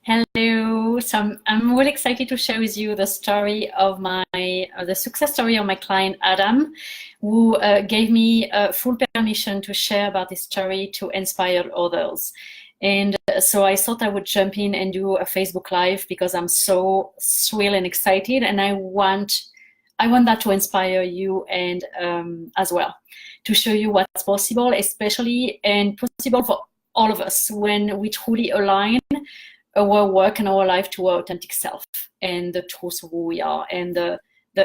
Hello. So I'm really excited to share with you the story of the success story of my client Adam, who gave me full permission to share about this story to inspire others. And so I thought I would jump in and do a Facebook Live because I'm so thrilled and excited, and I want that to inspire you and as well, to show you what's possible, especially and possible for all of us when we truly align our work and our life to our authentic self and the truth of who we are, and the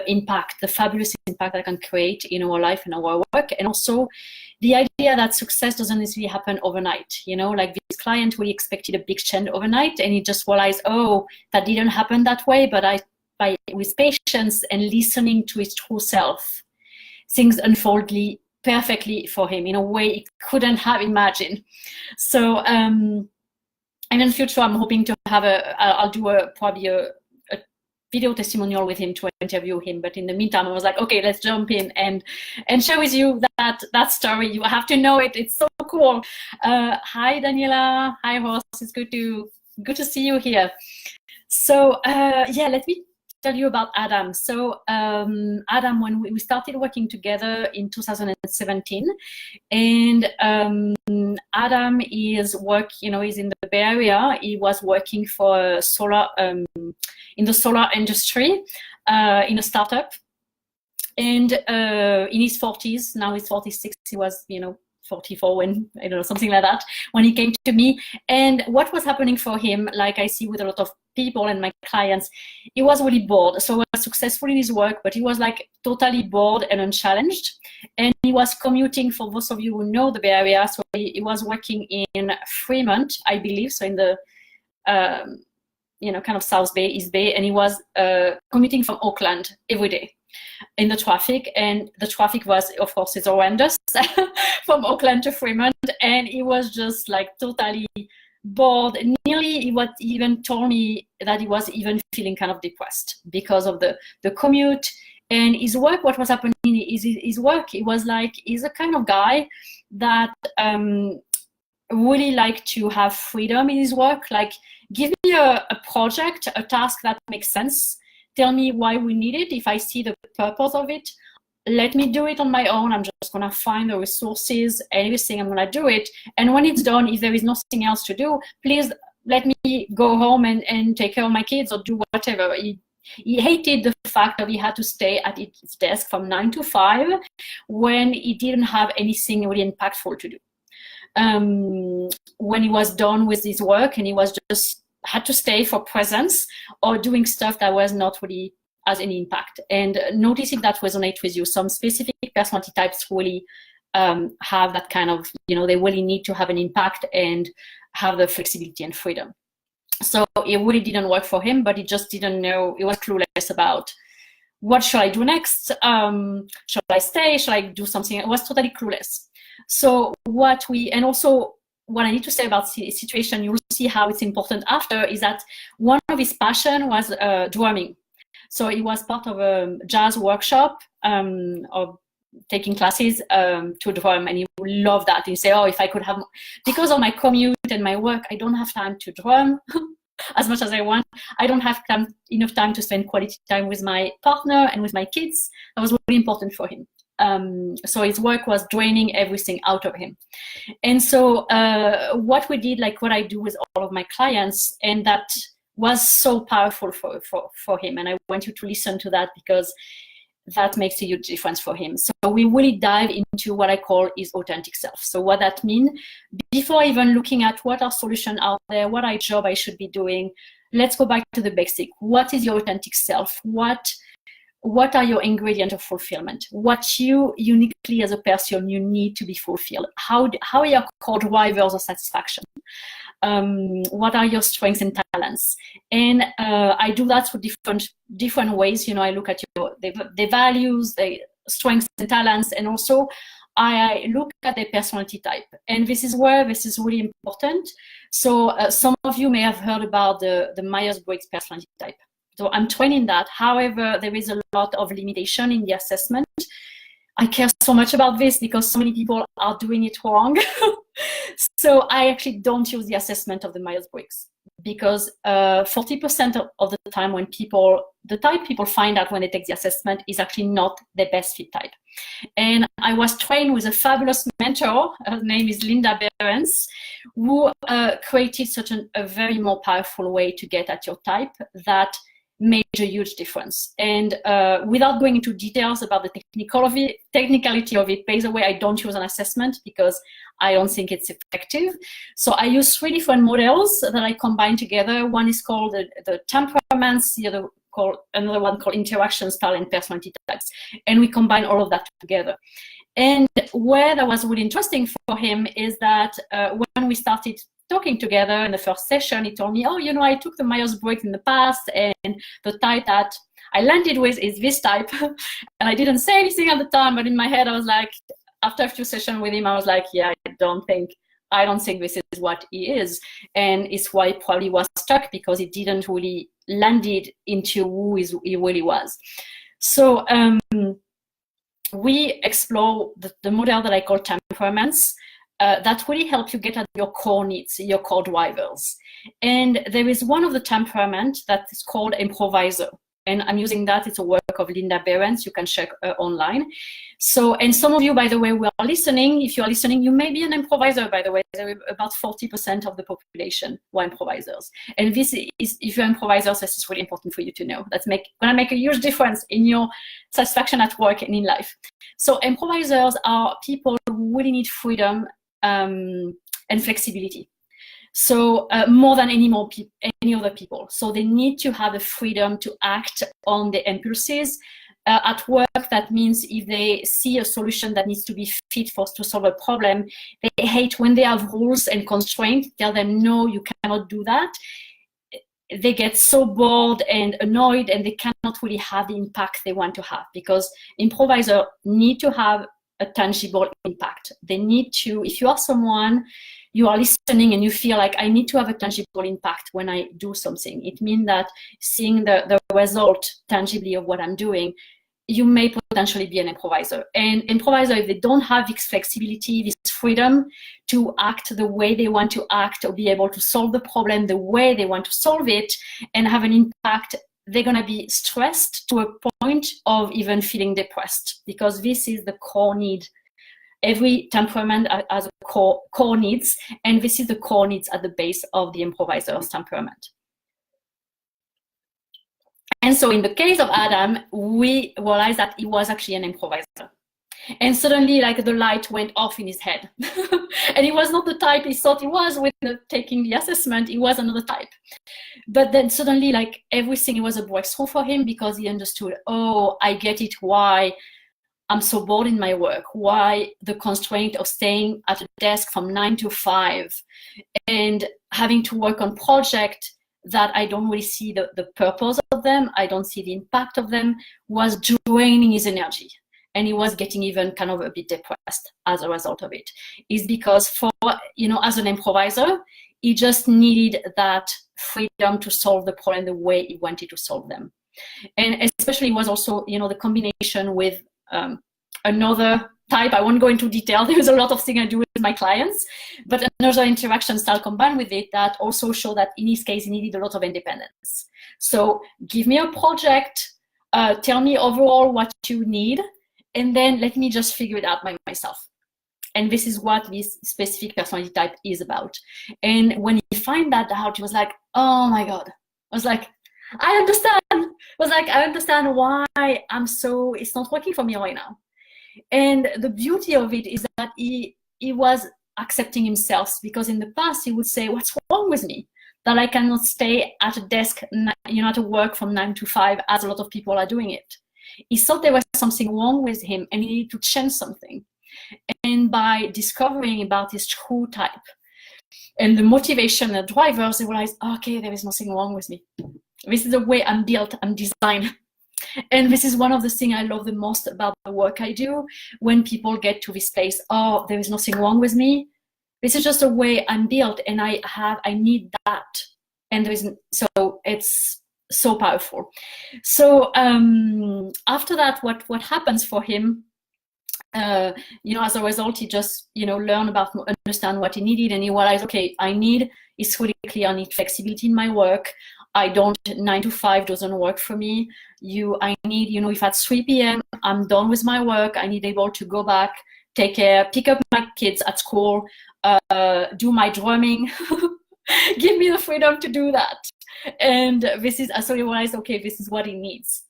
impact, the fabulous impact that can create in our life and our work. And also the idea that success doesn't necessarily happen overnight. You know, like this client really expected a big change overnight, and he just realized, oh, that didn't happen that way. But with patience and listening to his true self, things unfolded perfectly for him in a way he couldn't have imagined. So, and in the future, I'm hoping to have I'll do probably a video testimonial with him to interview him. But in the meantime, I was like, okay, let's jump in and share with you that story. You have to know it. It's so cool. Hi, Daniela. Hi, Horst. It's good to see you here. So yeah, let me tell you about Adam. So Adam, when we started working together in 2017, and Adam is he's in the Bay Area. He was working for solar in the solar industry in a startup, and in his 40s. Now he's 46. He was 44 when, I don't know, something like that, when he came to me. And what was happening for him, like I see with a lot of people and my clients, he was really bored. So he was successful in his work, but he was like totally bored and unchallenged. And he was commuting, for those of you who know the Bay Area, so he was working in Fremont, I believe, so in the kind of South Bay, East Bay, and he was commuting from Oakland every day in the traffic, and the traffic was, of course, it's horrendous from Oakland to Fremont, and he was just like totally bored. Nearly, he even told me that he was even feeling kind of depressed because of the commute and his work. What was happening is his work. It was like, he's a kind of guy that really like to have freedom in his work. Like, give me a project, a task that makes sense. Tell me why we need it. If I see the purpose of it, let me do it on my own. I'm just gonna find the resources and everything. I'm gonna do it. And when it's done, if there is nothing else to do, please let me go home and take care of my kids or do whatever. He hated the fact that he had to stay at his desk from 9 to 5 when he didn't have anything really impactful to do. When he was done with his work and he was just had to stay for presence or doing stuff that was not really has any impact. And noticing that resonate with you. Some specific personality types really have that kind of, they really need to have an impact and have the flexibility and freedom. So it really didn't work for him, but he just didn't know. He was clueless about what should I do next? Should I stay? Should I do something? It was totally clueless. So what I need to say about the situation, you'll see how it's important after, is that one of his passion was drumming. So he was part of a jazz workshop or taking classes to drum, and he loved that. He said, oh, if I could have, because of my commute and my work, I don't have time to drum as much as I want. I don't have enough time to spend quality time with my partner and with my kids. That was really important for him. So his work was draining everything out of him. And so what we did, like what I do with all of my clients, and that was so powerful for him. And I want you to listen to that because that makes a huge difference for him. So we really dive into what I call his authentic self. So what that means, before even looking at what are solutions out there, what job I should be doing, let's go back to the basic. What is your authentic self? What are your ingredients of fulfillment? What you uniquely as a person you need to be fulfilled? How are your core drivers of satisfaction? What are your strengths and talents? And I do that through different ways. I look at the values, the strengths and talents, and also I look at the personality type. And this is really important. So some of you may have heard about the Myers-Briggs personality type. So I'm training that. However, there is a lot of limitation in the assessment. I care so much about this because so many people are doing it wrong. So I actually don't use the assessment of the Myers-Briggs because 40% of the time when the type people find out when they take the assessment is actually not their best fit type. And I was trained with a fabulous mentor, her name is Linda Behrens, who created such a very more powerful way to get at your type that made a huge difference. And without going into details about the technicality of it, by the way, I don't use an assessment because I don't think it's effective. So I use 3 different models that I combine together. One is called the temperaments, the other another one called interaction style and personality types. And we combine all of that together. And where that was really interesting for him is that when we started talking together in the first session, he told me, oh, you know, I took the Myers-Briggs in the past, and the type that I landed with is this type. And I didn't say anything at the time, but in my head, I was like, after a few sessions with him, I was like, yeah, I don't think this is what he is. And it's why he probably was stuck, because he didn't really landed into who he really was. So we explore the model that I call temperaments. That really help you get at your core needs, your core drivers. And there is one of the temperament that is called improviser. And I'm using that, it's a work of Linda Behrens, you can check online. So, and some of you, by the way, who are listening, if you are listening, you may be an improviser, by the way. There are about 40% of the population who are improvisers. And this is, if you're improvisers, this is really important for you to know. That's gonna make a huge difference in your satisfaction at work and in life. So improvisers are people who really need freedom and flexibility. So more than any other people. So they need to have the freedom to act on the impulses. At work, that means if they see a solution that needs to be fit to solve a problem, they hate when they have rules and constraints. Tell them, no, you cannot do that. They get so bored and annoyed, and they cannot really have the impact they want to have, because improvisers need to have a tangible impact. They need to, if you are someone, you are listening and you feel like I need to have a tangible impact when I do something. It means that seeing the result tangibly of what I'm doing, you may potentially be an improviser. And improvisers, if they don't have this flexibility, this freedom to act the way they want to act, or be able to solve the problem the way they want to solve it and have an impact, they're going to be stressed to a point of even feeling depressed, because this is the core need. Every temperament has a core needs, and this is the core needs at the base of the improviser's temperament. And so in the case of Adam, we realized that he was actually an improviser. And suddenly, like, the light went off in his head. And he was not the type he thought he was with taking the assessment. He was another type. But then suddenly, like, everything was a breakthrough for him, because he understood, oh, I get it, why I'm so bored in my work, why the constraint of staying at a desk from 9 to 5 and having to work on projects that I don't really see the purpose of them, I don't see the impact of them, was draining his energy. And he was getting even kind of a bit depressed as a result of it. Is because for, you know, as an improviser, he just needed that freedom to solve the problem the way he wanted to solve them. And especially was also, you know, the combination with another type. I won't go into detail. There's a lot of things I do with my clients, but another interaction style combined with it that also show that in his case, he needed a lot of independence. So give me a project, tell me overall what you need, and then let me just figure it out by myself. And this is what this specific personality type is about. And when he found that out, he was like, oh my God. I was like, I understand. I understand why it's not working for me right now. And the beauty of it is that he was accepting himself, because in the past he would say, what's wrong with me? That I cannot stay at a desk, you know, to work from 9 to 5 as a lot of people are doing it. He thought there was something wrong with him and he needed to change something. And by discovering about his true type and the motivation and drivers, he realized, okay, there is nothing wrong with me. This is the way I'm built, I'm designed. And this is one of the things I love the most about the work I do, when people get to this place, oh, there is nothing wrong with me. This is just the way I'm built, and I need that. And so it's so powerful. So after that, what happens for him, as a result, he just, learned about, understand what he needed, and he realized, okay, it's really clear, I need flexibility in my work. 9 to 5 doesn't work for me. I need, if at 3 p.m. I'm done with my work, I need able to go back, take care, pick up my kids at school, do my drumming, give me the freedom to do that. And so he realized, okay, this is what he needs.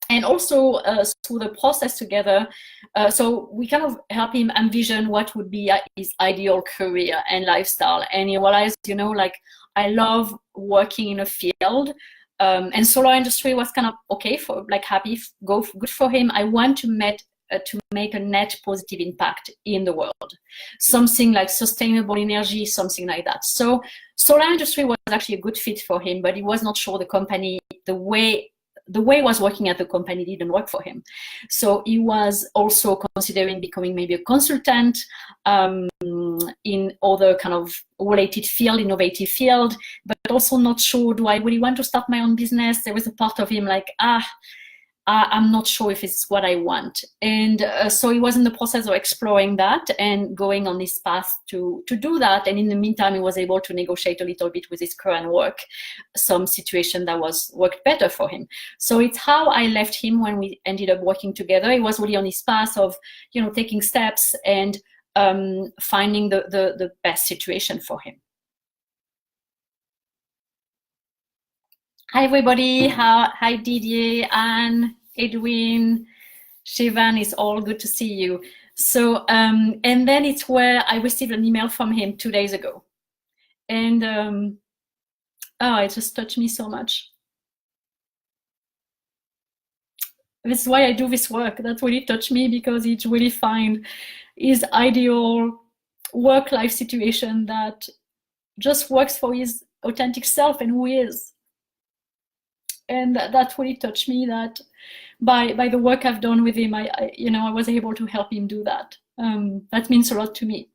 And also through the process together, so we kind of help him envision what would be his ideal career and lifestyle. And he realized, I love working in a field, and solar industry was kind of okay for, good for him. I want to make a net positive impact in the world, something like sustainable energy, something like that. So solar industry was actually a good fit for him, but he was not sure the company, the way he was working at the company didn't work for him. So he was also considering becoming maybe a consultant in other kind of related field, innovative field, but also not sure, do I really want to start my own business? There was a part of him like, I'm not sure if it's what I want. And so he was in the process of exploring that and going on this path to do that. And in the meantime, he was able to negotiate a little bit with his current work, some situation that worked better for him. So it's how I left him when we ended up working together. He was really on his path of, taking steps and finding the best situation for him. Hi, everybody. Hi, Didier, Anne, Edwin, Shivan. It's all good to see you. So, and then it's where I received an email from him 2 days ago. And, it just touched me so much. This is why I do this work. That really touched me, because he really find his ideal work-life situation that just works for his authentic self and who he is. And that really touched me, that by the work I've done with him, I was able to help him do that. That means a lot to me.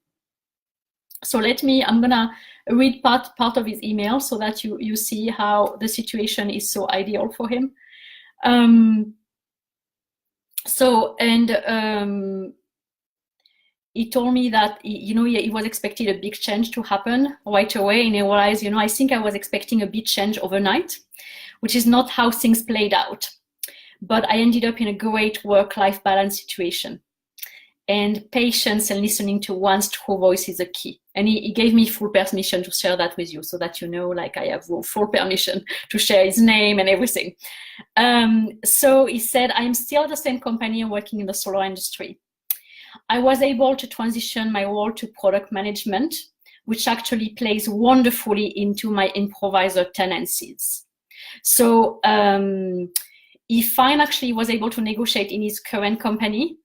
So I'm gonna read part of his email so that you see how the situation is so ideal for him. He told me that he was expecting a big change to happen right away, and he realized, I think I was expecting a big change overnight, which is not how things played out. But I ended up in a great work-life balance situation. And patience and listening to one's true voice is a key. And he gave me full permission to share that with you, so that I have full permission to share his name and everything. So he said, I am still at the same company working in the solar industry. I was able to transition my role to product management, which actually plays wonderfully into my improviser tendencies. So he actually was able to negotiate in his current company.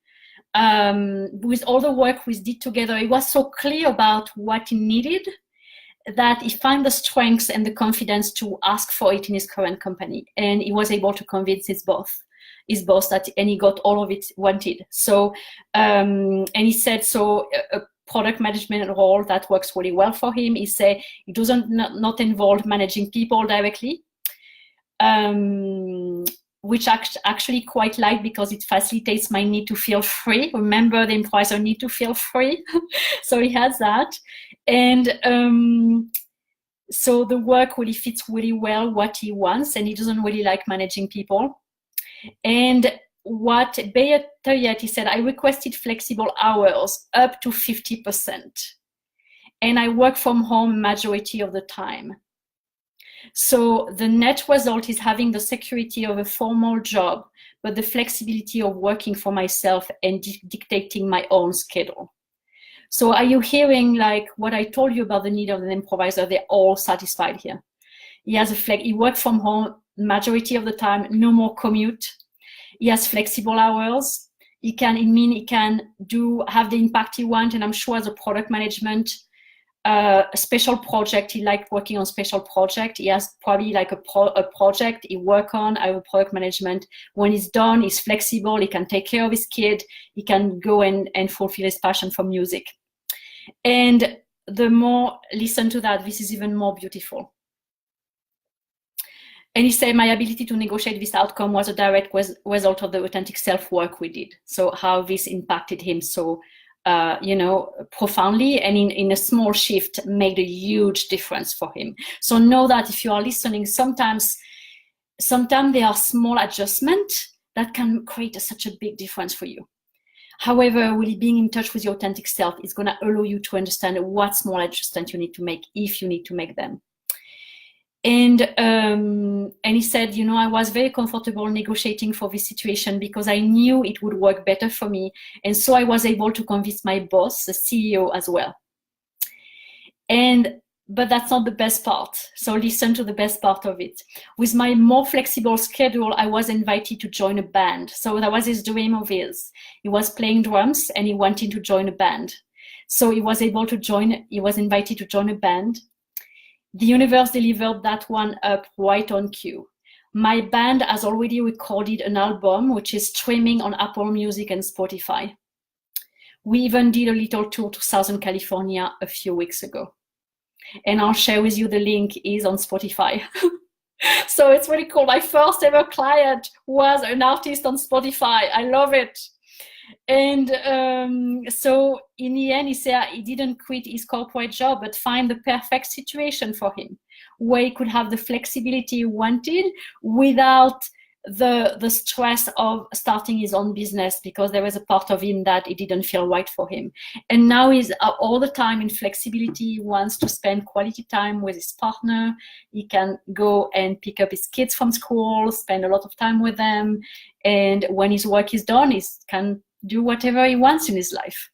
With all the work we did together, he was so clear about what he needed that he found the strength and the confidence to ask for it in his current company. And he was able to convince his boss that, and he got all of it wanted. So, and he said, so a product management role that works really well for him. He said it doesn't not involve managing people directly, which actually quite like, because it facilitates my need to feel free. Remember, the improviser need to feel free. So he has that. And so the work really fits really well what he wants, and he doesn't really like managing people. And what he said, I requested flexible hours up to 50%. And I work from home majority of the time. So the net result is having the security of a formal job, but the flexibility of working for myself and dictating my own schedule. So are you hearing like what I told you about the need of an improviser? They're all satisfied here. He has he works from home majority of the time, no more commute. He has flexible hours. He can have the impact he wants, and I'm sure as a product management, a special project, he liked working on special project. He has probably like a project he work on, our product management. When he's done, he's flexible, he can take care of his kid, he can go and fulfill his passion for music. And the more listen to that, this is even more beautiful. And he said, my ability to negotiate this outcome was a direct result of the authentic self work we did. So how this impacted him so, profoundly, and in a small shift made a huge difference for him. So know that if you are listening, sometimes there are small adjustments that can create such a big difference for you. However, really being in touch with your authentic self is going to allow you to understand what small adjustments you need to make, if you need to make them. And he said, I was very comfortable negotiating for this situation because I knew it would work better for me. And so I was able to convince my boss, the CEO, as well. But that's not the best part. So listen to the best part of it. With my more flexible schedule, I was invited to join a band. So that was his dream of his. He was playing drums and he wanted to join a band. So he was invited to join a band. The universe delivered that one up right on cue. My band has already recorded an album, which is streaming on Apple Music and Spotify. We even did a little tour to Southern California a few weeks ago. And I'll share with you the link is on Spotify. So it's really cool. My first ever client was an artist on Spotify. I love it. And so in the end, he said he didn't quit his corporate job, but find the perfect situation for him, where he could have the flexibility he wanted without the stress of starting his own business, because there was a part of him that it didn't feel right for him. And now he's all the time in flexibility. He wants to spend quality time with his partner. He can go and pick up his kids from school, spend a lot of time with them. And when his work is done, he can do whatever he wants in his life.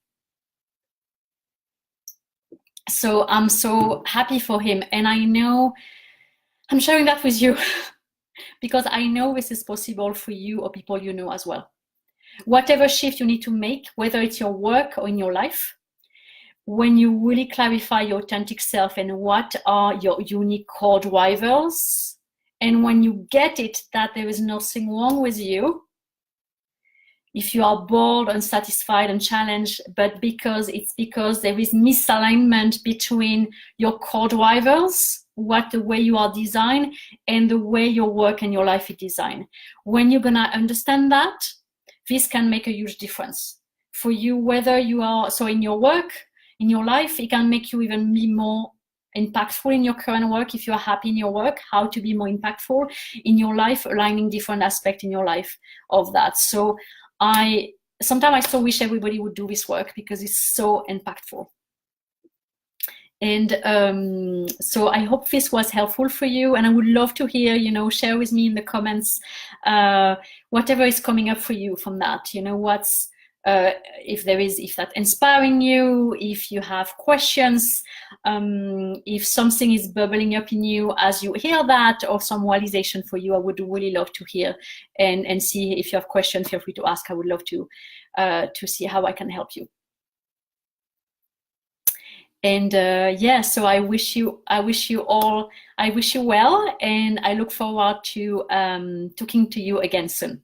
So I'm so happy for him. And I know I'm sharing that with you because I know this is possible for you or people you know as well. Whatever shift you need to make, whether it's your work or in your life, when you really clarify your authentic self and what are your unique core drivers, and when you get it that there is nothing wrong with you, if you are bored, unsatisfied, and challenged, but because there is misalignment between your core drivers, the way you are designed, and the way your work and your life is designed. When you're gonna understand that, this can make a huge difference for you, whether you are, so in your work, in your life, it can make you even be more impactful in your current work. If you are happy in your work, how to be more impactful in your life, aligning different aspects in your life of that. So sometimes I so wish everybody would do this work because it's so impactful. And so I hope this was helpful for you, and I would love to hear, share with me in the comments whatever is coming up for you from that. What's if that's inspiring you, if you have questions, if something is bubbling up in you as you hear that, or some realization for you, I would really love to hear and see. If you have questions, feel free to ask. I would love to see how I can help you. And so I wish you well, and I look forward to talking to you again soon.